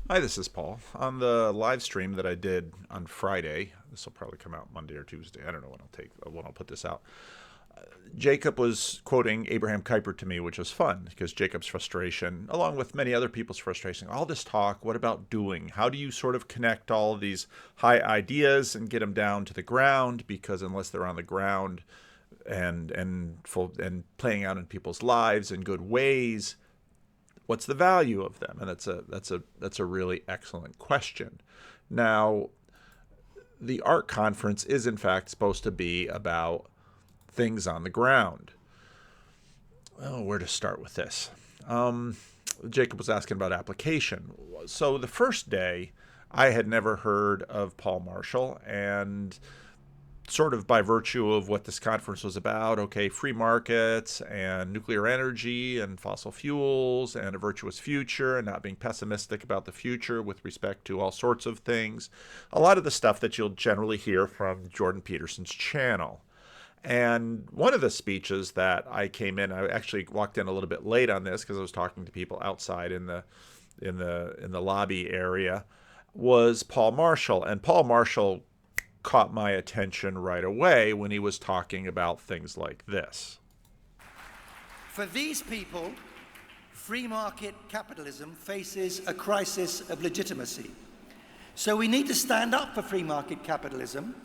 Hi, this is Paul. On the live stream that I did on Friday, this will probably come out Monday or Tuesday. I don't know when I'll put this out. Jacob was quoting Abraham Kuyper to me, which was fun because Jacob's frustration, along with many other people's frustration, all this talk, what about doing? How do you sort of connect all of these high ideas and get them down to the ground? Because unless they're on the ground and playing out in people's lives in good ways, what's the value of them? And that's a really excellent question. Now, the ARK conference is in fact supposed to be about things on the ground. Well, where to start with this? Jacob was asking about application. So the first day, I had never heard of Paul Marshall, and sort of by virtue of what this conference was about, okay, free markets and nuclear energy and fossil fuels and a virtuous future and not being pessimistic about the future with respect to all sorts of things. A lot of the stuff that you'll generally hear from Jordan Peterson's channel. And one of the speeches that I came in, I actually walked in a little bit late on this because I was talking to people outside in the lobby area, was Paul Marshall. And Paul Marshall caught my attention right away when he was talking about things like this. For these people, free market capitalism faces a crisis of legitimacy. So we need to stand up for free market capitalism,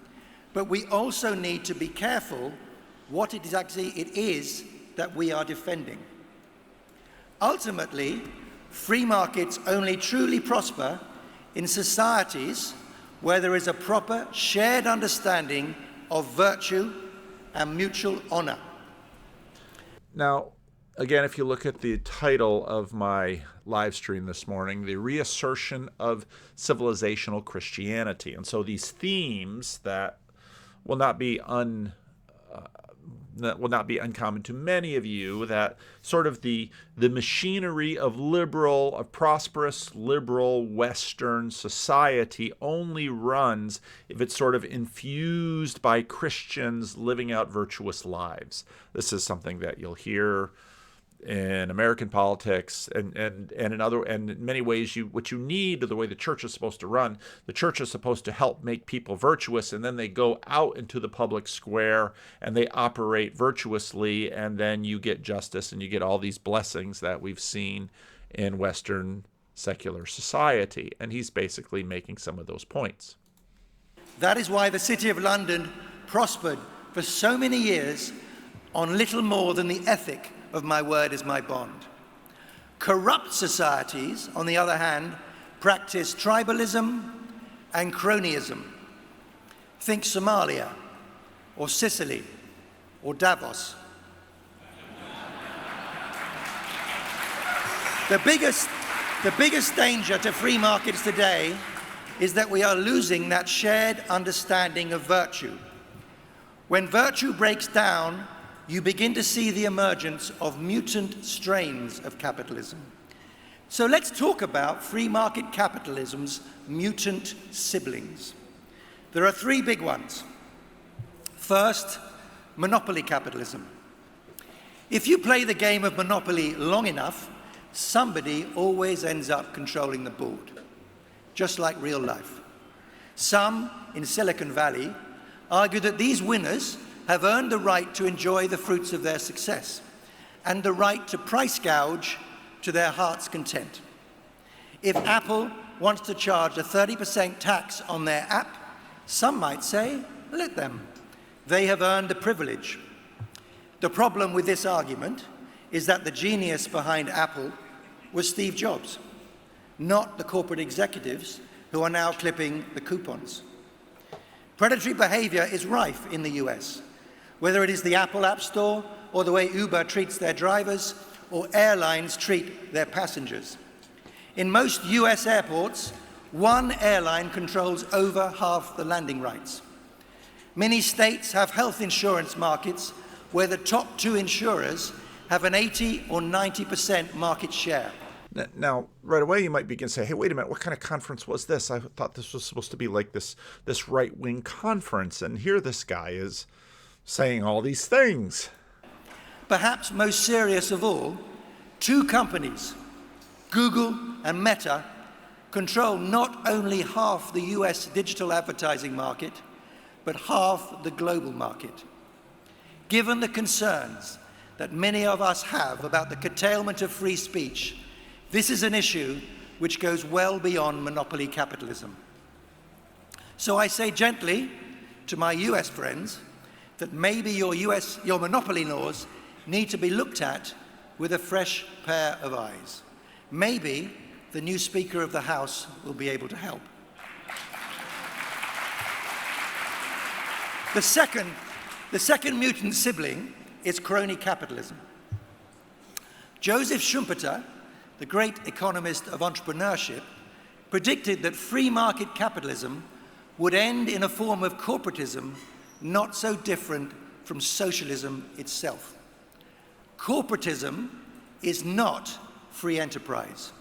but we also need to be careful what exactly it is that we are defending. Ultimately, free markets only truly prosper in societies where there is a proper shared understanding of virtue and mutual honor. Now, again, if you look at the title of my live stream this morning, the reassertion of civilizational Christianity. And so these themes that will not be uncommon to many of you, that sort of the machinery of prosperous liberal Western society only runs if it's sort of infused by Christians living out virtuous lives. This is something that you'll hear in American politics and in many ways what you need, the way the church is supposed to run. The church is supposed to help make people virtuous, and then they go out into the public square and they operate virtuously, and then you get justice and you get all these blessings that we've seen in Western secular society. And he's basically making some of those points. That is why the City of London prospered for so many years on little more than the ethic of my word is my bond. Corrupt societies, on the other hand, practice tribalism and cronyism. Think Somalia, or Sicily, or Davos. The biggest danger to free markets today is that we are losing that shared understanding of virtue. When virtue breaks down, you begin to see the emergence of mutant strains of capitalism. So let's talk about free market capitalism's mutant siblings. There are three big ones. First, monopoly capitalism. If you play the game of Monopoly long enough, somebody always ends up controlling the board, just like real life. Some in Silicon Valley argue that these winners have earned the right to enjoy the fruits of their success and the right to price gouge to their heart's content. If Apple wants to charge a 30% tax on their app, some might say, let them. They have earned the privilege. The problem with this argument is that the genius behind Apple was Steve Jobs, not the corporate executives who are now clipping the coupons. Predatory behavior is rife in the US. Whether it is the Apple App Store or the way Uber treats their drivers or airlines treat their passengers. In most US airports, one airline controls over half the landing rights. Many states have health insurance markets where the top two insurers have an 80 or 90% market share. Now, right away, you might begin to say, hey, wait a minute, what kind of conference was this? I thought this was supposed to be like this right-wing conference, and here this guy is saying all these things. Perhaps most serious of all, two companies, Google and Meta, control not only half the US digital advertising market, but half the global market. Given the concerns that many of us have about the curtailment of free speech, this is an issue which goes well beyond monopoly capitalism. So I say gently to my US friends that maybe your monopoly laws need to be looked at with a fresh pair of eyes. Maybe the new Speaker of the House will be able to help. The second mutant sibling is crony capitalism. Joseph Schumpeter, the great economist of entrepreneurship, predicted that free market capitalism would end in a form of corporatism not so different from socialism itself. Corporatism is not free enterprise.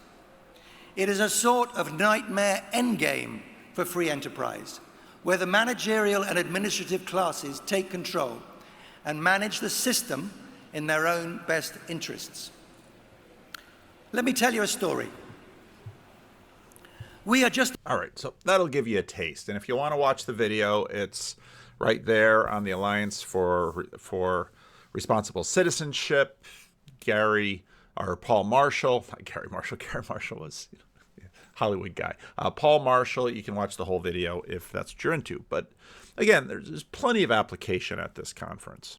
It is a sort of nightmare endgame for free enterprise, where the managerial and administrative classes take control and manage the system in their own best interests. Let me tell you a story. All right, so that'll give you a taste. And if you want to watch the video, it's right there on the Alliance for Responsible Citizenship. Paul Marshall, not Gary Marshall. Gary Marshall was Hollywood guy. Paul Marshall, you can watch the whole video if that's what you're into. But again, there's plenty of application at this conference.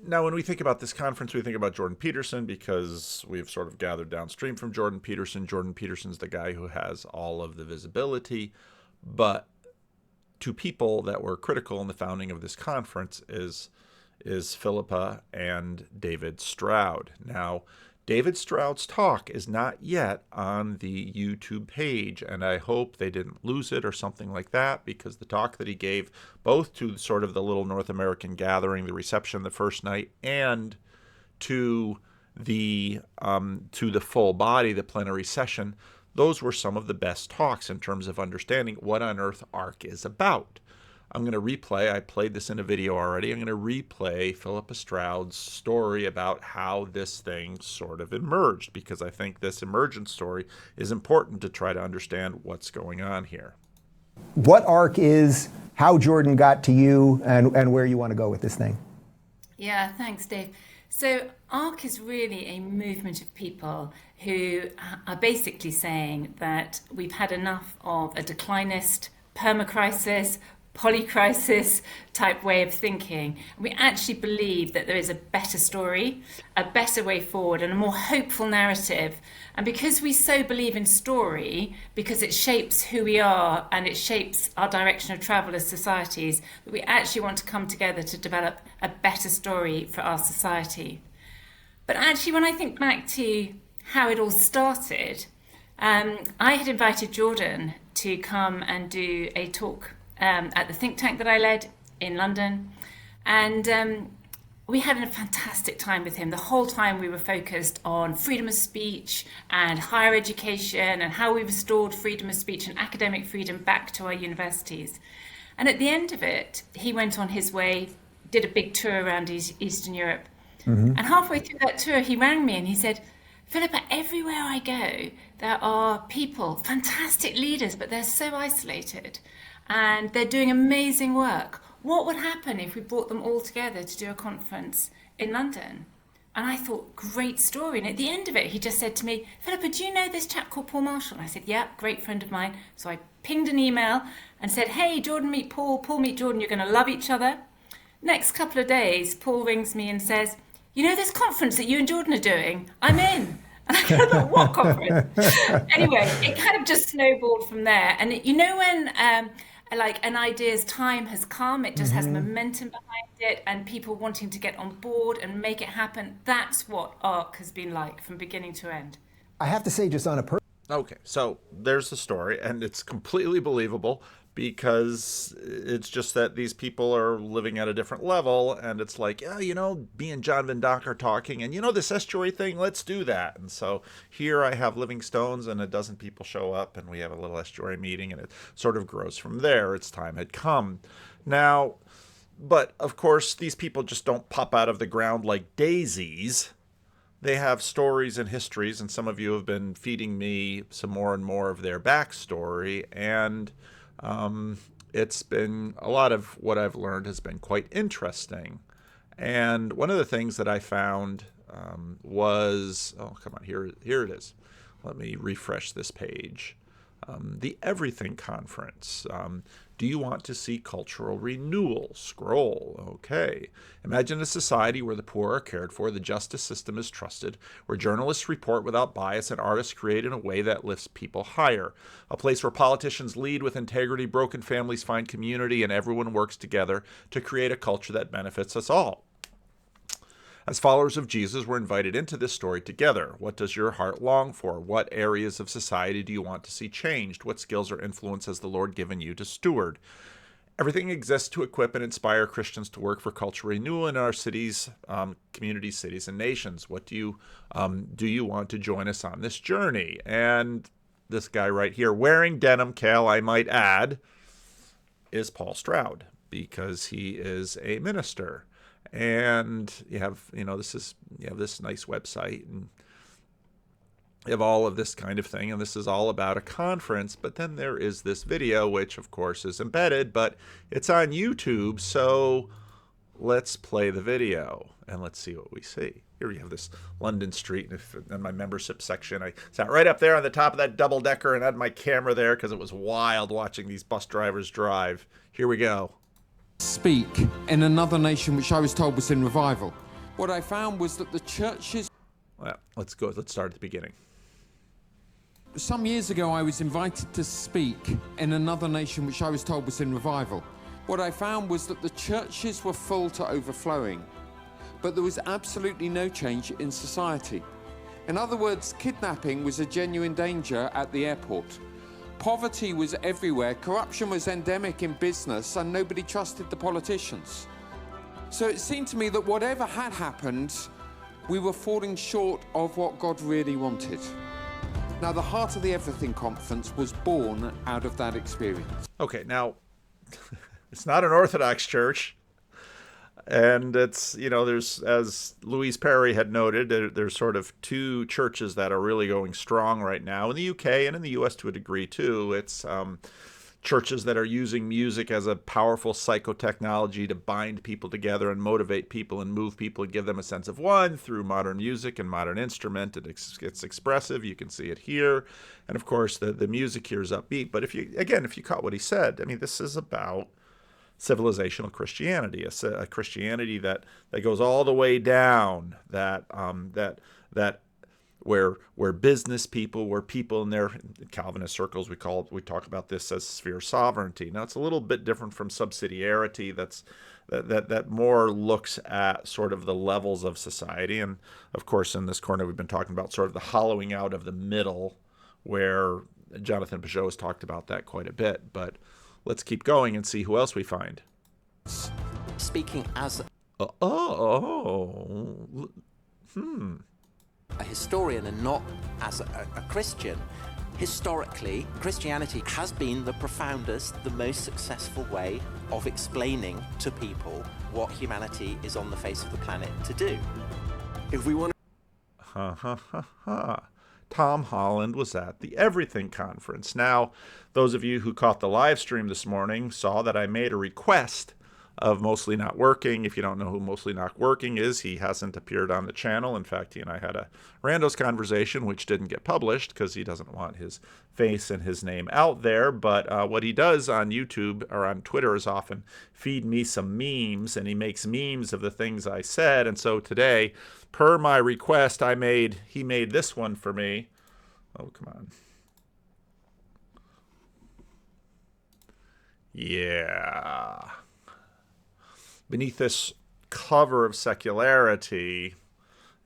Now, when we think about this conference, we think about Jordan Peterson because we've sort of gathered downstream from Jordan Peterson. Jordan Peterson's the guy who has all of the visibility. But two people that were critical in the founding of this conference is Philippa and David Stroud. Now, David Stroud's talk is not yet on the YouTube page, and I hope they didn't lose it or something like that, because the talk that he gave both to sort of the little North American gathering, the reception the first night, and to the full body, the plenary session, those were some of the best talks in terms of understanding what on earth ARK is about. I'm going to replay, I played this in a video already, I'm going to replay Philippa Stroud's story about how this thing sort of emerged, because I think this emergence story is important to try to understand what's going on here. What ARK is, how Jordan got to you, and where you want to go with this thing. Yeah, thanks, Dave. So ARK is really a movement of people who are basically saying that we've had enough of a declinist, permacrisis, polycrisis type way of thinking. We actually believe that there is a better story, a better way forward, and a more hopeful narrative. And because we so believe in story, because it shapes who we are and it shapes our direction of travel as societies, that we actually want to come together to develop a better story for our society. But actually, when I think back to how it all started, I had invited Jordan to come and do a talk at the think tank that I led in London, and we had a fantastic time with him. The whole time we were focused on freedom of speech and higher education and how we restored freedom of speech and academic freedom back to our universities. And at the end of it, he went on his way, did a big tour around Eastern Europe. And halfway through that tour, he rang me and he said, "Philippa, everywhere I go, there are people, fantastic leaders, but they're so isolated. And they're doing amazing work. What would happen if we brought them all together to do a conference in London?" And I thought, great story. And at the end of it, he just said to me, "Philippa, do you know this chap called Paul Marshall?" And I said, "Yeah, great friend of mine." So I pinged an email and said, "Hey, Jordan, meet Paul. Paul, meet Jordan. You're going to love each other." Next couple of days, Paul rings me and says, "You know this conference that you and Jordan are doing? I'm in." And I kind of thought, what conference? Anyway, it kind of just snowballed from there. And you know when like an idea's time has come, it just has momentum behind it and people wanting to get on board and make it happen. That's what ARK has been like from beginning to end. I have to say, just on a Okay, so there's the story, and it's completely believable because it's just that these people are living at a different level, and it's like, yeah, me and John Van Dock are talking, and this estuary thing, let's do that. And so here I have Living Stones, and a dozen people show up, and we have a little estuary meeting, and it sort of grows from there. Its time had come. Now, but of course, these people just don't pop out of the ground like daisies. they have stories and histories, and some of you have been feeding me some more and more of their backstory, and it's been, a lot of what I've learned has been quite interesting. And one of the things that I found was, oh, come on, here it is. Let me refresh this page. The Everything Conference. Do you want to see cultural renewal? Scroll. Okay. Imagine a society where the poor are cared for, the justice system is trusted, where journalists report without bias and artists create in a way that lifts people higher. A place where politicians lead with integrity, broken families find community, and everyone works together to create a culture that benefits us all. As followers of Jesus, we're invited into this story together. What does your heart long for? What areas of society do you want to see changed? What skills or influence has the Lord given you to steward? Everything exists to equip and inspire Christians to work for cultural renewal in our cities, communities, cities, and nations. What do you want to join us on this journey? And this guy right here, wearing denim, Cal, I might add, is Paul Stroud, because he is a minister. And you have this nice website, and you have all of this kind of thing, and this is all about a conference. But then there is this video, which of course is embedded, but it's on YouTube. So let's play the video and let's see what we see. Here we have this London street, and in my membership section, I sat right up there on the top of that double decker and had my camera there because it was wild watching these bus drivers drive. Here we go. Speak in another nation which I was told was in revival. What I found was that the churches... Well, let's start at the beginning. Some years ago I was invited to speak in another nation which I was told was in revival. What I found was that the churches were full to overflowing, but there was absolutely no change in society. In other words, kidnapping was a genuine danger at the airport. Poverty was everywhere, corruption was endemic in business, and nobody trusted the politicians. So it seemed to me that whatever had happened, we were falling short of what God really wanted. Now, the Heart of the Everything Conference was born out of that experience. Okay, now, it's not an Orthodox church. And it's, there's, as Louise Perry had noted, there's sort of two churches that are really going strong right now in the UK and in the US to a degree too. It's churches that are using music as a powerful psychotechnology to bind people together and motivate people and move people and give them a sense of one through modern music and modern instrument. It's expressive. You can see it here. And of course, the music here is upbeat. But if you caught what he said, I mean, this is about civilizational Christianity, a Christianity that goes all the way down, that where business people, where people in their Calvinist circles, we talk about this as sphere sovereignty. Now it's a little bit different from subsidiarity. That more looks at sort of the levels of society, and of course in this corner we've been talking about sort of the hollowing out of the middle, where Jonathan Peugeot has talked about that quite a bit, but. Let's keep going and see who else we find. Speaking as a historian and not as a Christian, historically, Christianity has been the profoundest, the most successful way of explaining to people what humanity is on the face of the planet to do. If we want Tom Holland was at the Everything Conference. Now, those of you who caught the live stream this morning saw that I made a request of Mostly Not Working. If you don't know who Mostly Not Working is, he hasn't appeared on the channel. In fact, he and I had a Randos conversation, which didn't get published because he doesn't want his face and his name out there. But what he does on YouTube or on Twitter is often feed me some memes, and he makes memes of the things I said. And so today, per my request, he made this one for me. Oh, come on. Yeah. Beneath this cover of secularity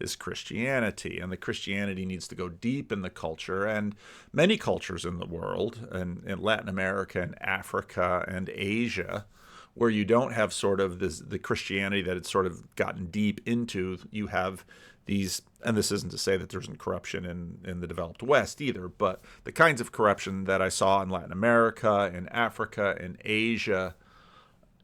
is Christianity, and the Christianity needs to go deep in the culture, and many cultures in the world, and in Latin America and Africa and Asia, where you don't have sort of the Christianity that it's sort of gotten deep into. You have these, and this isn't to say that there isn't corruption in the developed West either, but the kinds of corruption that I saw in Latin America, in Africa, in Asia,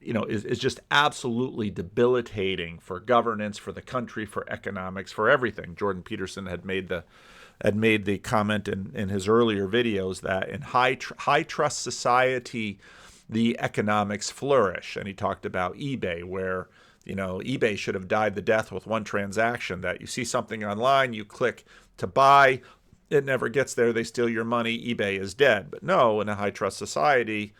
is just absolutely debilitating for governance, for the country, for economics, for everything. Jordan Peterson had made the comment in his earlier videos that in high trust society, the economics flourish. And he talked about eBay, where eBay should have died the death with one transaction, that you see something online, you click to buy, it never gets there, they steal your money, eBay is dead. But no, in a high trust society,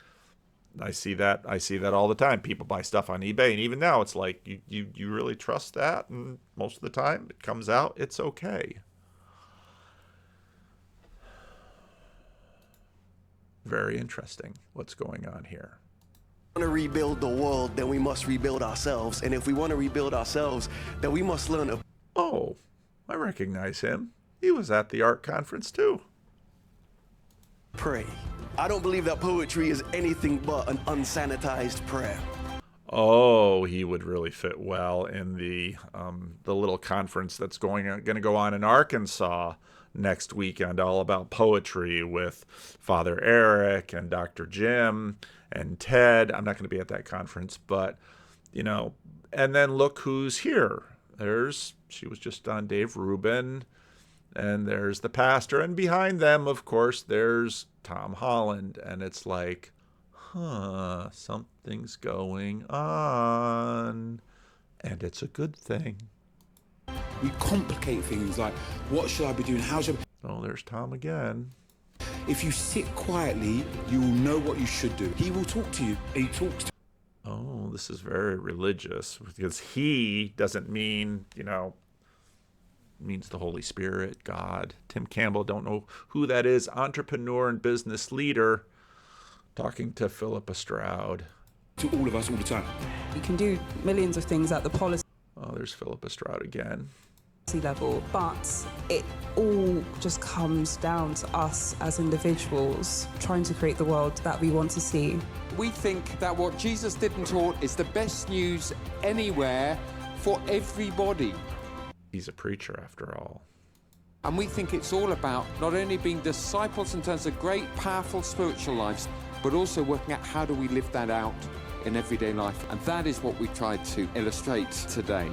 I see that all the time. People buy stuff on eBay, and even now it's like, you really trust that? And most of the time it comes out, it's okay. Very interesting what's going on here. If we want to rebuild the world, then we must rebuild ourselves. And if we want to rebuild ourselves, then we must learn. Oh, I recognize him. He was at the ARK conference too. Pray. I don't believe that poetry is anything but an unsanitized prayer. Oh, he would really fit well in the little conference that's going to go on in Arkansas next weekend, all about poetry, with Father Eric and Dr. Jim and Ted. I'm not going to be at that conference, but and then look who's here. She was just on Dave Rubin, and there's the pastor, and behind them, of course, there's Tom Holland, and it's like, something's going on, and it's a good thing. We complicate things like, what should I be doing? How should I... Oh, there's Tom again. If you sit quietly, you will know what you should do. He will talk to you. He talks to... Oh, this is very religious, because he doesn't mean, means the Holy Spirit, God. Tim Campbell, don't know who that is, entrepreneur and business leader, talking to Philippa Stroud. To all of us all the time. You can do millions of things at the policy Oh, there's Philippa Stroud again. level, but it all just comes down to us as individuals trying to create the world that we want to see. We think that what Jesus did and taught is the best news anywhere for everybody. He's a preacher, after all. And we think it's all about not only being disciples in terms of great, powerful spiritual lives, but also working out how do we live that out in everyday life. And that is what we tried to illustrate today.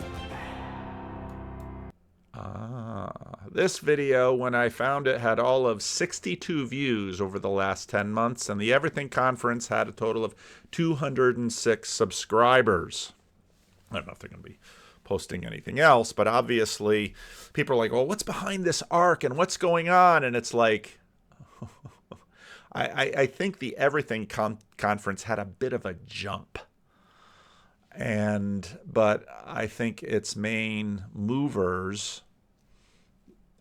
This video, when I found it, had all of 62 views over the last 10 months, and the Everything Conference had a total of 206 subscribers. I don't know if they're going to be posting anything else, but obviously people are like, well, what's behind this ARK and what's going on? And it's like, I think the Everything Conference had a bit of a jump. But I think its main movers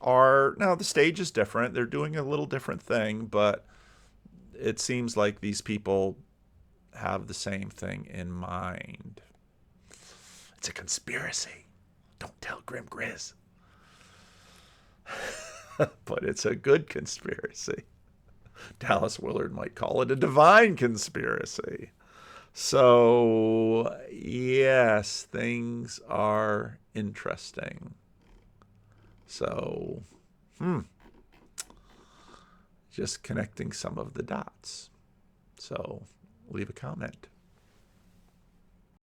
are, now the stage is different. They're doing a little different thing, but it seems like these people have the same thing in mind. It's a conspiracy. Don't tell Grim Grizz. But it's a good conspiracy. Dallas Willard might call it a divine conspiracy. So, yes, things are interesting. So, just connecting some of the dots. So, leave a comment.